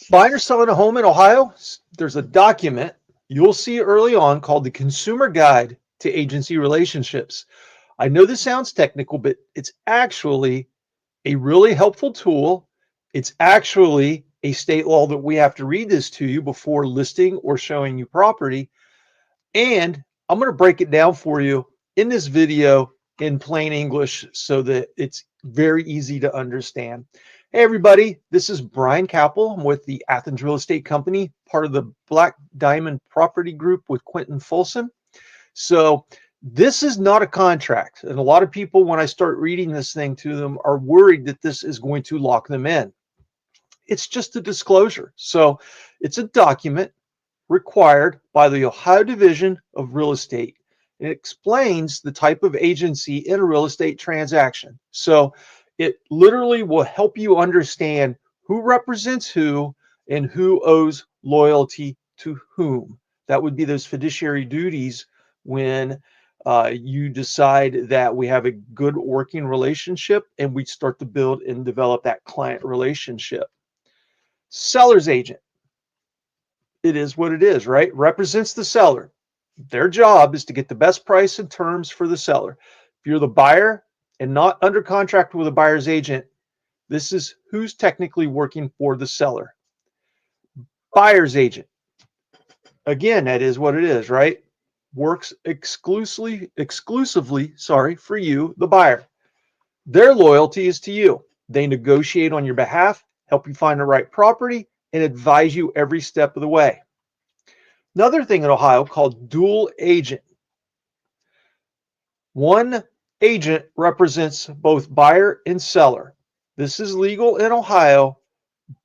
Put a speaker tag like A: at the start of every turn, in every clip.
A: Buying or selling a home in Ohio, there's a document you'll see early on called the Consumer Guide to Agency Relationships. I know this sounds technical, but it's actually a really helpful tool. It's actually a state law that we have to read this to you before listing or showing you property. And I'm going to break it down for you in this video in plain English so that it's very easy to understand. Hey, everybody, this is Brian Kapple. I'm with the Athens Real Estate Company, part of the Black Diamond Property Group with Quentin Folsom. So this is not a contract. And a lot of people, when I start reading this thing to them, are worried that this is going to lock them in. It's just a disclosure. So it's a document required by the Ohio Division of Real Estate. It explains the type of agency in a real estate transaction. So it literally will help you understand who represents who and who owes loyalty to whom. That would be those fiduciary duties when you decide that we have a good working relationship and we start to build and develop that client relationship. Seller's agent. It is what it is, right? Represents the seller. Their job is to get the best price and terms for the seller. If you're the buyer and not under contract with a buyer's agent, this is who's technically working for the seller. Buyer's agent. Again, that is what it is, right? Works exclusively, for you, the buyer. Their loyalty is to you. They negotiate on your behalf, help you find the right property, and advise you every step of the way. Another thing in Ohio called dual agent. One agent represents both buyer and seller. This is legal in Ohio.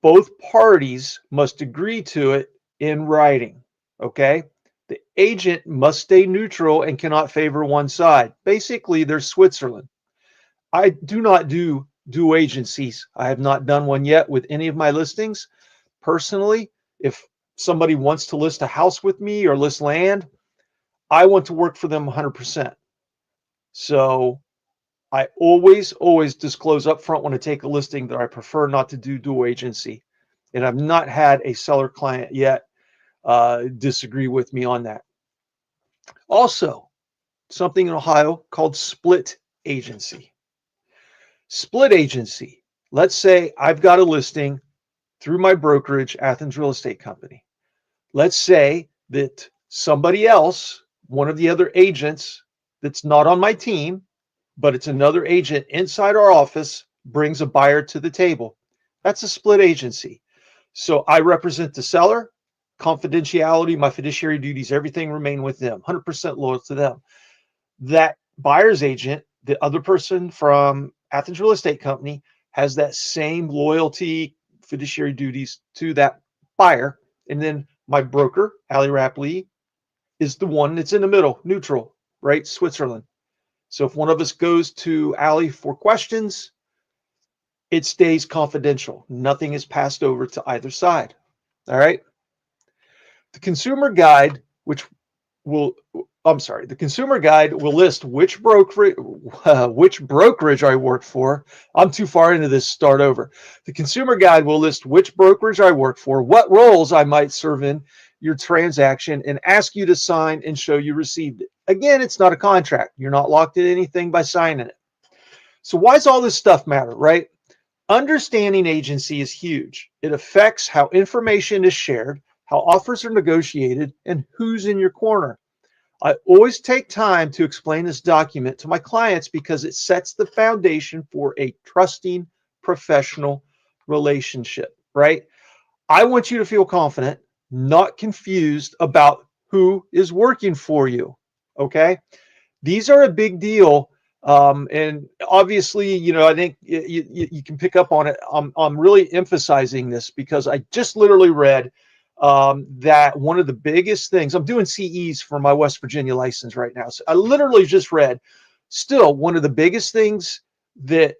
A: Both parties must agree to it in writing, okay? The agent must stay neutral and cannot favor one side. Basically, they're Switzerland. I do not do dual agencies. I have not done one yet with any of my listings. Personally, if somebody wants to list a house with me or list land, I want to work for them 100%. So I always disclose up front when I take a listing that I prefer not to do dual agency. And I've not had a seller client yet disagree with me on that. Also, something in Ohio called split agency. Split agency. Let's say I've got a listing through my brokerage, Athens Real Estate Company. Let's say that somebody else, one of the other agents that's not on my team, but it's another agent inside our office, brings a buyer to the table. That's a split agency. So I represent the seller, confidentiality, my fiduciary duties, everything remain with them, 100% loyal to them. That buyer's agent, the other person from Athens Real Estate Company, has that same loyalty, fiduciary duties to that buyer. And then my broker, Rapp, is the one that's in the middle, neutral, right? Switzerland. So if one of us goes to Allie for questions, it stays confidential. Nothing is passed over to either side. All right. The consumer guide, the consumer guide will list which brokerage I work for. I'm too far into this. Start over. The consumer guide will list which brokerage I work for, what roles I might serve in your transaction, and ask you to sign and show you received it. Again, it's not a contract. You're not locked in anything by signing it. So why does all this stuff matter, right? Understanding agency is huge. It affects how information is shared, how offers are negotiated, and who's in your corner. I always take time to explain this document to my clients because it sets the foundation for a trusting professional relationship, right? I want you to feel confident, not confused about who is working for you, okay? These are a big deal. And obviously, I think you can pick up on it. I'm really emphasizing this because I just literally read that one of the biggest things, I'm doing CEs for my West Virginia license right now. So I literally just read, still one of the biggest things that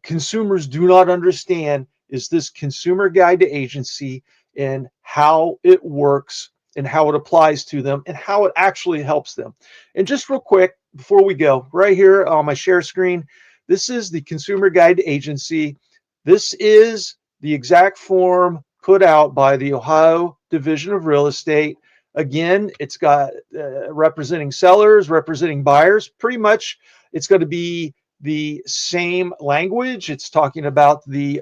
A: consumers do not understand is this consumer guide to agency and how it works and how it applies to them and how it actually helps them. And just real quick, before we go, right here on my share screen, this is the consumer guide to agency. This is the exact form put out by the Ohio Division of Real Estate. Again, it's got representing sellers, representing buyers. Pretty much it's going to be the same language. It's talking about the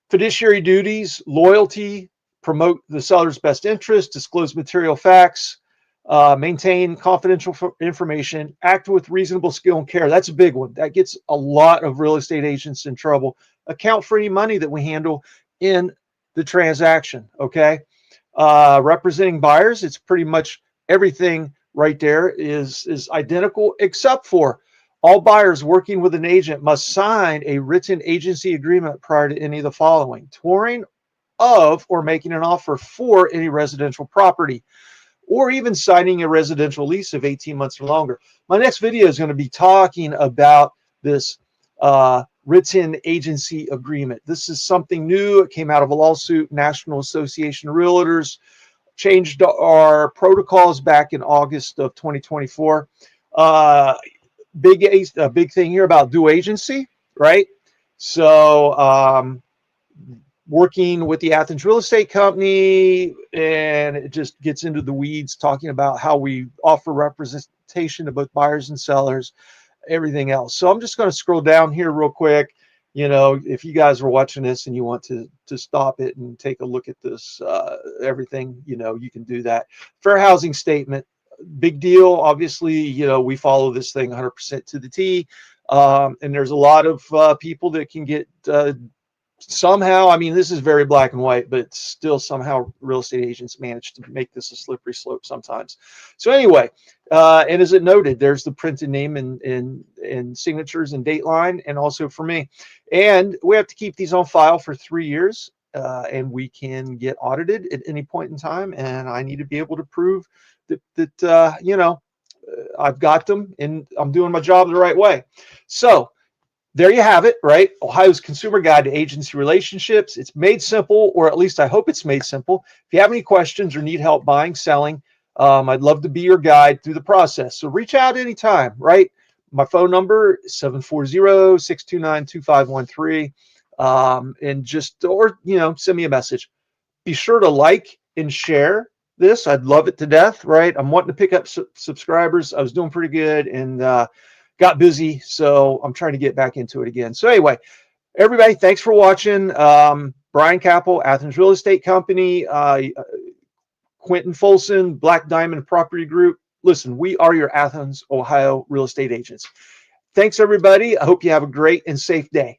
A: fiduciary duties, loyalty, promote the seller's best interest, disclose material facts, maintain confidential information, act with reasonable skill and care. That's a big one. That gets a lot of real estate agents in trouble. Account for any money that we handle in the transaction. Okay. Representing buyers, it's pretty much everything right there is identical, except for all buyers working with an agent must sign a written agency agreement prior to any of the following: touring of or making an offer for any residential property, or even signing a residential lease of 18 months or longer. My next video is going to be talking about this written agency agreement. This is something new. It came out of a lawsuit. National Association of Realtors changed our protocols back in August of 2024. Big thing here about dual agency, right? So working with the Athens Real Estate Company, and it just gets into the weeds talking about how we offer representation to both buyers and sellers, everything else. So I'm just going to scroll down here real quick. You know, if you guys are watching this and you want to stop it and take a look at this, everything, you know, you can do that. Fair housing statement, big deal. Obviously, you know, we follow this thing 100% to the T. And there's a lot of people that can get somehow, I mean, this is very black and white, but still somehow real estate agents manage to make this a slippery slope sometimes. So anyway, and as it noted, there's the printed name and signatures and date line, and also for me. And we have to keep these on file for 3 years, and we can get audited at any point in time. And I need to be able to prove that you know, I've got them and I'm doing my job the right way. So there you have it, right? Ohio's Consumer Guide to Agency Relationships. It's made simple, or at least I hope it's made simple. If you have any questions or need help buying, selling, I'd love to be your guide through the process. So reach out anytime, right? My phone number is 740-629-2513. And just, or, you know, send me a message. Be sure to like and share this. I'd love it to death, right? I'm wanting to pick up subscribers. I was doing pretty good and got busy, so I'm trying to get back into it again. So anyway, everybody, thanks for watching. Brian Kapple, Athens Real Estate Company, Quentin Folson, Black Diamond Property Group. Listen, we are your Athens, Ohio real estate agents. Thanks, everybody. I hope you have a great and safe day.